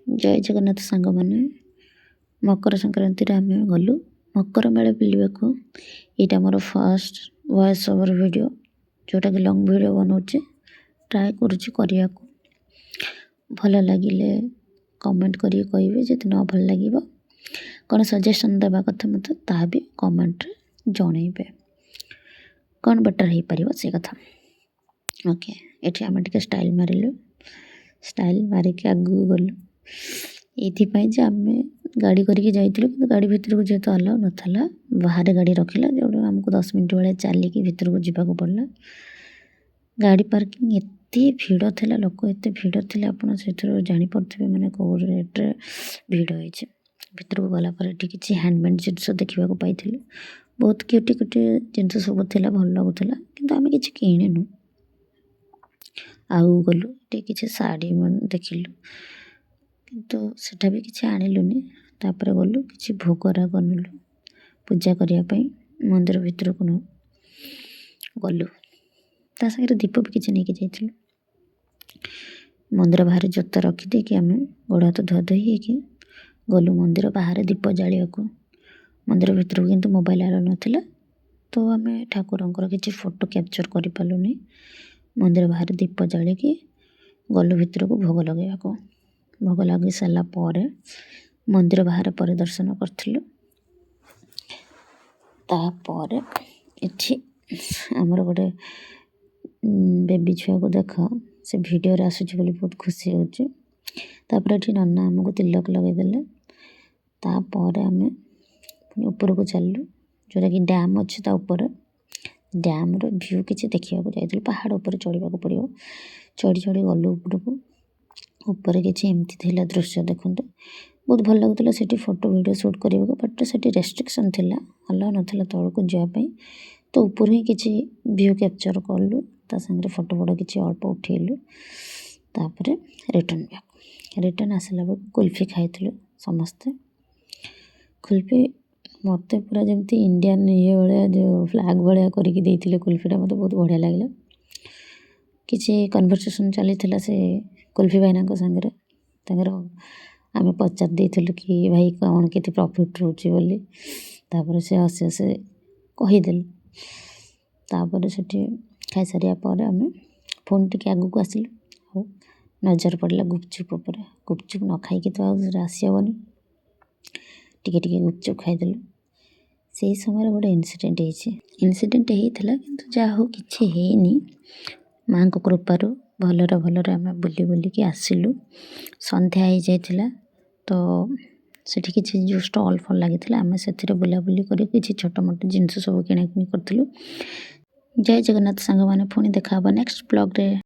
जय जगन्नाथ सांग मैंने मकर संक्रांति आम गलु मकर मेला बुलवाक। यहाँ more first voice over video जोटा कि लॉन्ग वीडियो बनाऊे ट्राए करने भल लगिले कमेंट करिए कहे जब न भल लगे कौन सजेशन देवा कथा मत ता भी कमेंट जनइबे कौन बेटर हो पार से कथा। ओके ये आम टे स्टाइल मारिलु स्टाइल मारिक आगू गलु ये आम गाड़ी करके जाइलु कि गाड़ी भितर को जेहेतु अलाउ नाला बाहर गाड़ी रखिला जो आमको 10 मिनट भाई चलिकी भितर को जावाक पड़ला। गाड़ी पार्किंग एते भीड़ थिला लोक एते भीड़ थिला आपन से जापे मैंने कौ रेट्रे भीड़ होती भितर को गलापर ये किसी हैंडमेड जिनस देखा पाई बहुत क्यूटी क्यूटी जिनस सब थी भल लगुला कि आम कि किणुनु आउ गलु ये किसी शाढ़ी देखिलु किंतु सेटा भी किसी आणिलुनि तापर गलु किसी भोगरा बनलु पूजा करने मंदिर भितर को न गलु ता सागर दीप भी किसी नहीं जाइलु मंदिर बाहर जोत रखिदे कि आम गोड़ हाथ धुआ धोई कि गलु मंदिर बाहर दीप जालिया को मंदिर भितर को किंतु मोबाइल आलो नाथिला तो आम ठाकुरंकर किसी फोटो कैप्चर कर पालुनी मंदिर बाहर दीप जालिकी गलु भितर को भोग लगे सारा पर मंदिर बाहर परिदर्शन करथिलु। तापर एठी आमर गोटे बेबी छुआ को देख से वीडियो रे आसुची बोली बहुत खुशी होची। तापर एठी नन्ना आमको तिलक लगेदेले तापर आम ऊपर को चलू जोटा कि डैम अच्छे ता ऊपर डैम रो व्यू किसी देखा जाइए पहाड़ उपर चढ़ाक पड़ो चढ़ी चढ़ी गलु उपरको ऊपर किसी एमती थिला दृश्य देखते बहुत भल लगुला से फोटो वीडियो शूट करने बट से रेस्ट्रिक्शन थिला अलाउ नाला तौल को जावाई तो ऊपर ही किसी व्यू कैप्चर कलु ता संगे फोटो फोटो किसी अल्प उठेलु तापर रिटर्न आसला बेलू कुल्फी खाई समस्ते कुल्फी मत पूरा जमी इंडियन ये भाया जो फ्लैग भाया करके कुल्फीटा मत बहुत बढ़िया लगे किसी कन्वर्सेशन चली से कुल्फी भाईना सागर तर आम पचार देलु कि भाई कौन के प्रॉफिट रोचे बोली तापर से हसी हसी कहीदेलु तापर से खाई सारे आम पुणी टे आग को आसिलु और नजर पड़ा गुपचुप उपर गुपचुप न खाई तो आसबनी टिके गुपचुप खाईदेलु से समय गोटे इनसीडेंट होता कि जहाँ हो कि माँ को कृपार भलर भलर आम बुली बुलिकी आसिलु संध्या हो जाइला तो सेठी किसी जो स्टॉल फल लगी आम से बुलाबुली कर किसी छोट मोट जिनस सब किणाकिणी करूँ। जय जगन्नाथ सांग मैंने पुणी देखा नेक्स्ट ब्लॉग रे।